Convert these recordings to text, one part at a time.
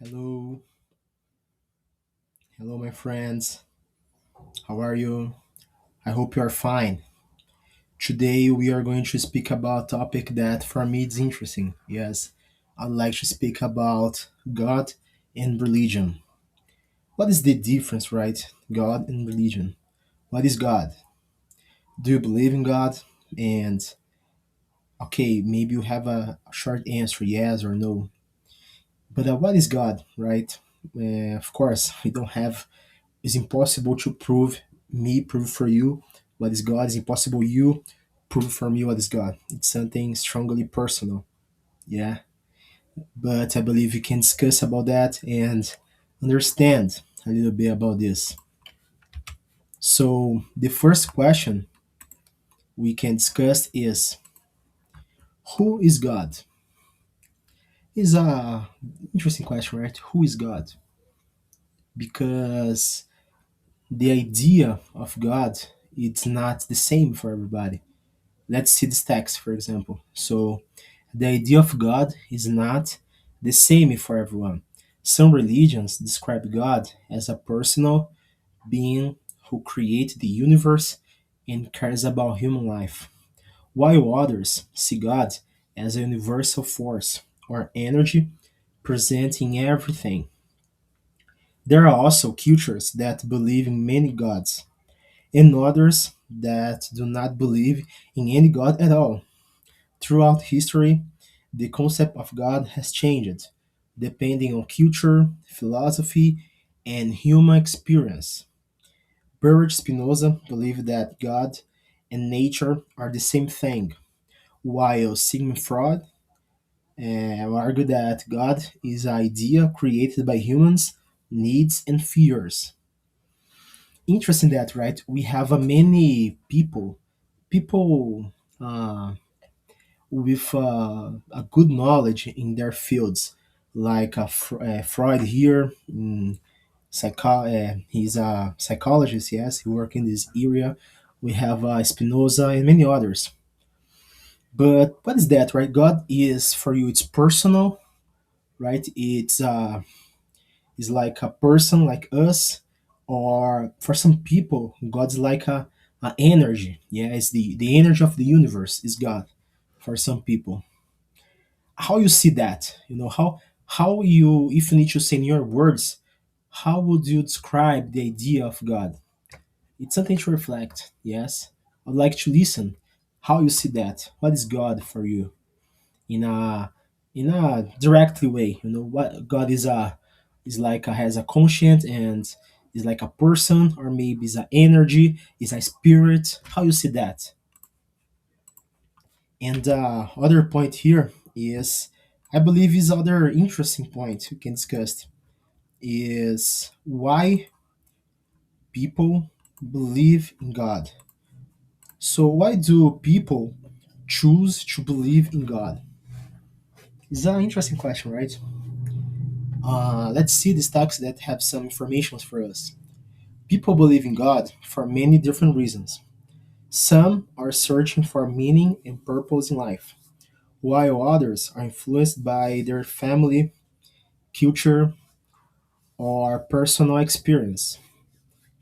Hello, hello, my friends. How are you? I hope you are fine. Today we are going to speak about a topic that for me is interesting. Yes, I'd like to speak about God and religion. What is the difference, right? God and religion. What is God? Do you believe in God? And okay, maybe you have a short answer, yes or no. But what is God, right? Of course, we don't have. It's impossible to prove for you what is God. It's impossible you prove for me what is God. It's something strongly personal. Yeah. But I believe we can discuss about that and understand a little bit about this. So the first question we can discuss is who is God? Is a interesting question, right? Who is God? Because the idea of God it's not the same for everybody. Let's see this text, for example. So, the idea of God is not the same for everyone. Some religions describe God as a personal being who created the universe and cares about human life, while others see God as a universal force or energy present in everything. There are also cultures that believe in many gods, and others that do not believe in any God at all. Throughout history, the concept of God has changed, depending on culture, philosophy, and human experience. Baruch Spinoza believed that God and nature are the same thing, while Sigmund Freud argued that God is an idea created by humans' needs and fears. Interesting that, right? We have many people uh, with a good knowledge in their fields, like Freud here. He's a psychologist, yes, he works in this area. We have Spinoza and many others. But what is that, right? God is for you, it's personal, right? It's like a person like us, or for some people, God's like a energy. Yeah, it's the energy of the universe is God for some people. How you see that, how you, if you need to say in your words, how would you describe the idea of God? It's something to reflect. Yes, I'd like to listen how you see that. What is God for you in a directly way? What God is like has a conscience and is like a person, or maybe is an energy, is a spirit. How you see that? And other point here is, I believe, is other interesting point we can discuss is why people believe in God. So why do people choose to believe in God? It's an interesting question, right? Let's see these texts that have some information for us. People believe in God for many different reasons. Some are searching for meaning and purpose in life, while others are influenced by their family, culture, or personal experience.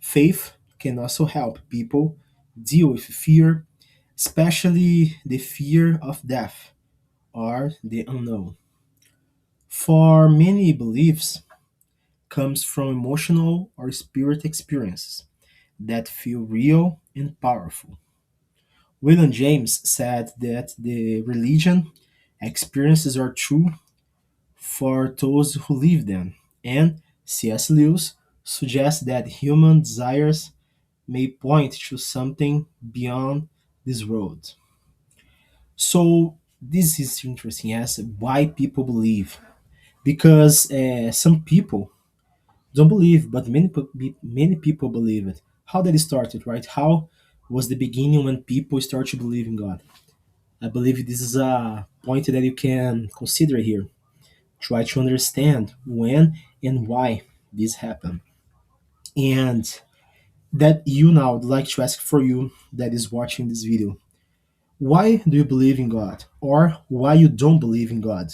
Faith can also help people deal with fear, especially the fear of death or the unknown. For many, beliefs comes from emotional or spirit experiences that feel real and powerful. William James said that the religion experiences are true for those who live them, and C.S. Lewis suggests that human desires may point to something beyond this world. So this is interesting. Yes, why people believe? Because some people don't believe, but many people believe it. How did it started, right? How was the beginning when people start to believe in God? I believe this is a point that you can consider here. Try to understand when and why this happened, and that you now would like to ask for you that is watching this video. Why do you believe in God? Or why you don't believe in God?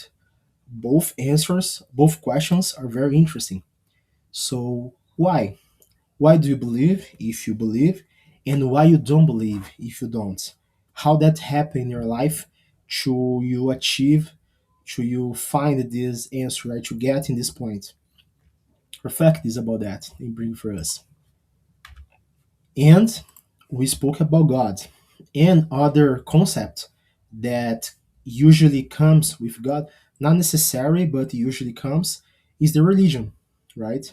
both questions are very interesting. So why? Why do you believe if you believe, and why you don't believe if you don't? How that happen in your life to you achieve, to you find this answer, right? To get in this point. Reflect is about that and bring for us. And we spoke about God and other concept that usually comes with God, not necessary, but usually comes, is the religion, right?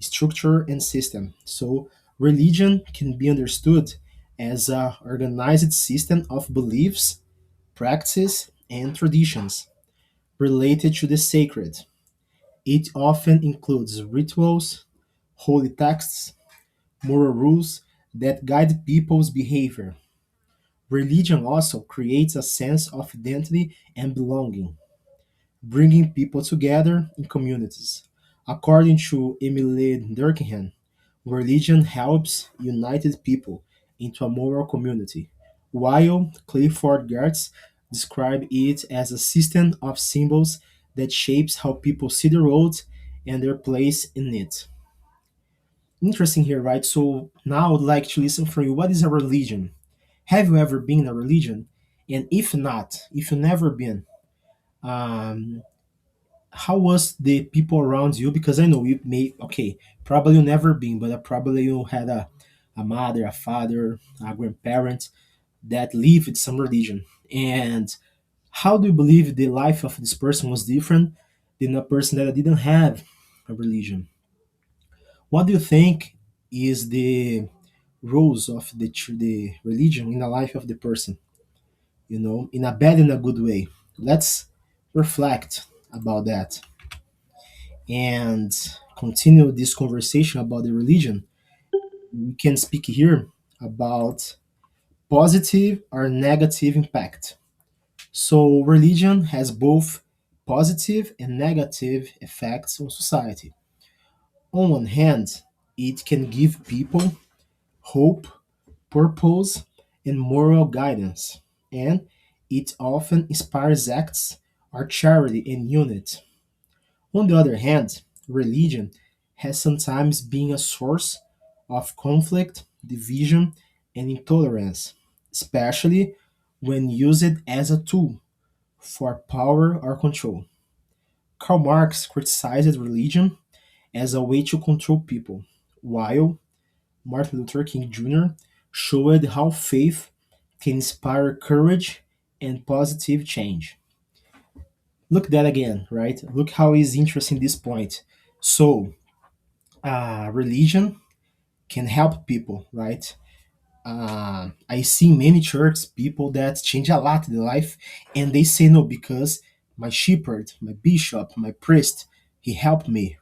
Structure and system. So religion can be understood as a organized system of beliefs, practices, and traditions related to the sacred. It often includes rituals, holy texts, moral rules that guide people's behavior. Religion also creates a sense of identity and belonging, bringing people together in communities. According to Emily Durkheim, religion helps united people into a moral community, while Clifford Geertz described it as a system of symbols that shapes how people see the world and their place in it. Interesting here, right? So now I would like to listen from you. What is a religion? Have you ever been in a religion? And if not, if you never been, um, how was the people around you? Because I know you may, okay, probably you never been, but probably you had a mother, a father, a grandparent that lived some religion. And how do you believe the life of this person was different than a person that didn't have a religion? What do you think is the roles of the religion in the life of the person? You know, in a bad and a good way. Let's reflect about that and continue this conversation about the religion. We can speak here about positive or negative impact. So, religion has both positive and negative effects on society. On one hand, it can give people hope, purpose, and moral guidance, and it often inspires acts of charity and unity. On the other hand, religion has sometimes been a source of conflict, division, and intolerance, especially when used as a tool for power or control. Karl Marx criticized religion as a way to control people, while Martin Luther King Jr. showed how faith can inspire courage and positive change. Look that again, right? Look how is interesting this point. So, religion can help people, right? I see many church people that change a lot in their life, and they say no because my shepherd, my bishop, my priest, he helped me.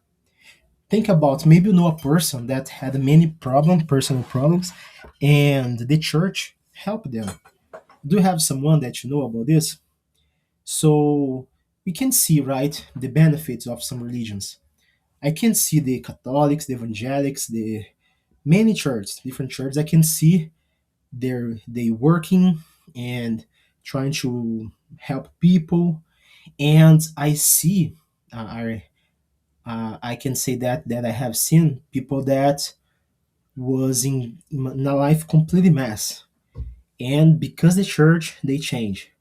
Think about maybe you know a person that had many problems, personal problems, and the church helped them. Do you have someone that you know about this? So we can see, right, the benefits of some religions. I can see the Catholics, the Evangelics, the many churches, different churches. I can see they working and trying to help people, and I see, I can say that I have seen people that was in a life completely mess, and because the church they change,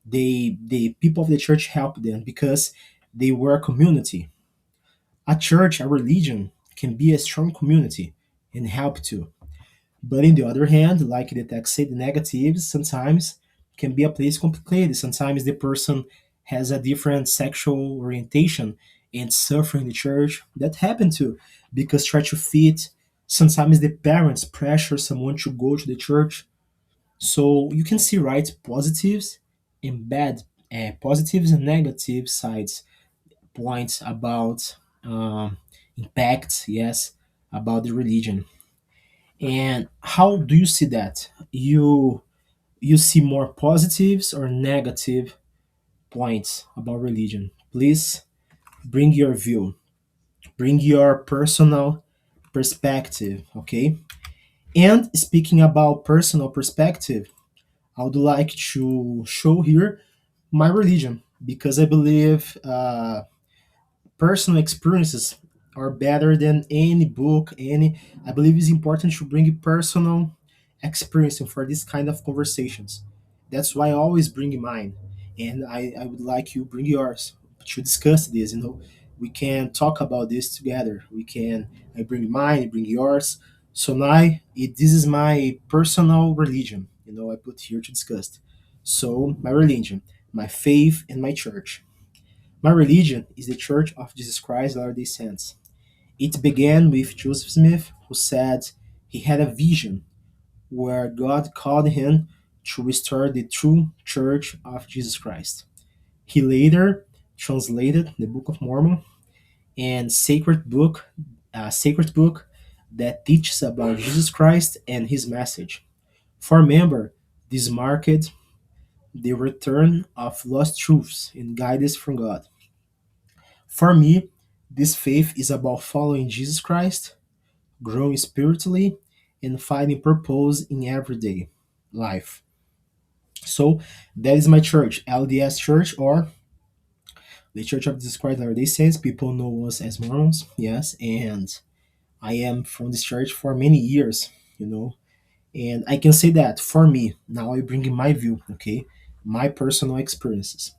the people of the church help them because they were a community. A church, a religion can be a strong community and help too. But in the other hand, like the text said, the negatives sometimes can be a place complicated. Sometimes the person has a different sexual orientation and suffer in the church. That happen too, because try to fit. Sometimes the parents pressure someone to go to the church. So you can see right positives and bad, positives and negative sides points about impact. Yes, about the religion. And how do you see that? You see more positives or negative points about religion? Please bring your view, bring your personal perspective, okay? And speaking about personal perspective, I would like to show here my religion. because I believe personal experiences are better than any book. Any, I believe it's important to bring personal experience for this kind of conversations. That's why I always bring mine, and I would like you bring yours to discuss this. We can talk about this together. We can. I bring mine, you bring yours. So now this is my personal religion. I put here to discuss. So my religion, my faith, and my church. My religion is the Church of Jesus Christ of Latter-day Saints. It began with Joseph Smith, who said he had a vision where God called him to restore the true Church of Jesus Christ. He later translated the Book of Mormon and sacred book that teaches about Jesus Christ and his message. For member, this marked the return of lost truths and guidance from God. For me, this faith is about following Jesus Christ, growing spiritually, and finding purpose in everyday life. So that is my church, LDS Church, or the Church of Jesus Christ Latter-day Saints. People know us as Mormons, yes, and I am from this church for many years, you know, and I can say that for me, now I bring in my view, okay, my personal experiences.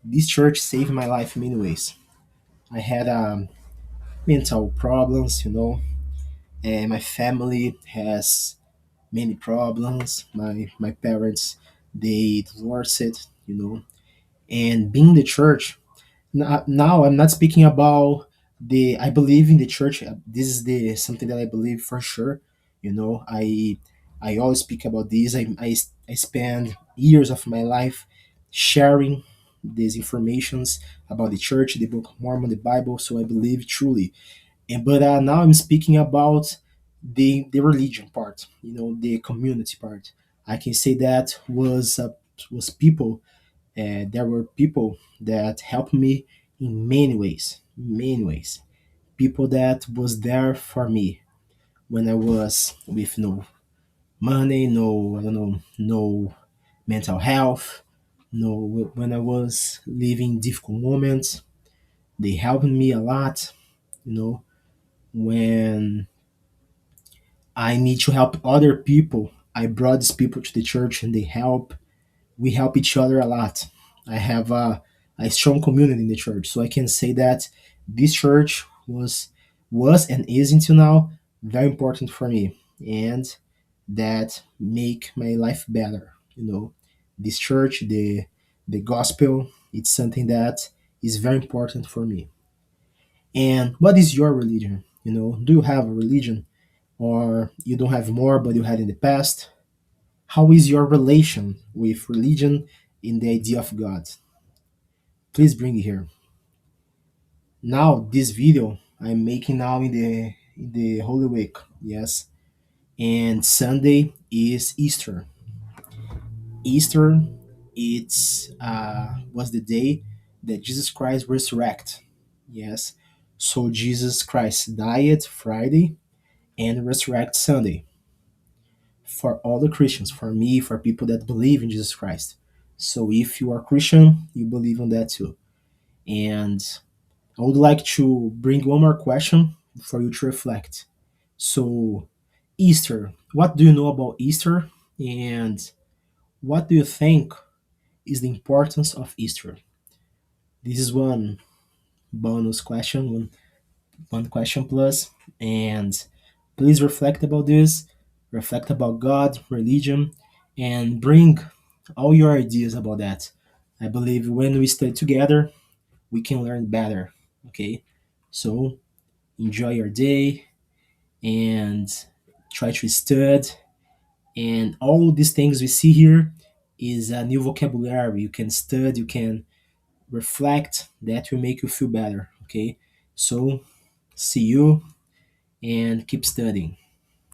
This church saved my life in many ways. I had mental problems, and my family has many problems. My parents, they divorced, and being in the church. Now I'm not speaking about the. I believe in the church. This is the something that I believe for sure. I always speak about this. I spend years of my life sharing these informations about the church, the Book of Mormon, the Bible. So I believe truly. But now I'm speaking about the religion part, the community part. I can say that was people. There were people that helped me in many ways. People that was there for me when I was with no money, no, I don't know, no mental health, no, when I was living difficult moments. They helped me a lot, you know when I need to help other people. I brought these people to the church and we help each other a lot. I have a strong community in the church. So I can say that this church was and is until now very important for me, and that make my life better. This church, the gospel, it's something that is very important for me. And what is your religion? Do you have a religion, or you don't have more but you had in the past? How is your relation with religion in the idea of God? Please bring it here. Now, this video I'm making now in the Holy Week, yes, and Sunday is Easter. Easter, it's was the day that Jesus Christ resurrected. Yes, so Jesus Christ died Friday and resurrected Sunday for all the Christians, for me, for people that believe in Jesus Christ. So if you are Christian, you believe in that too. And I would like to bring one more question for you to reflect. So, Easter, what do you know about Easter? And what do you think is the importance of Easter? This is one bonus question, one question plus. And please reflect about this, reflect about God, religion, and bring all your ideas about that. I believe when we study together, we can learn better. Okay? So enjoy your day and try to study. And all these things we see here is a new vocabulary. You can study, you can reflect, that will make you feel better. Okay? So see you and keep studying.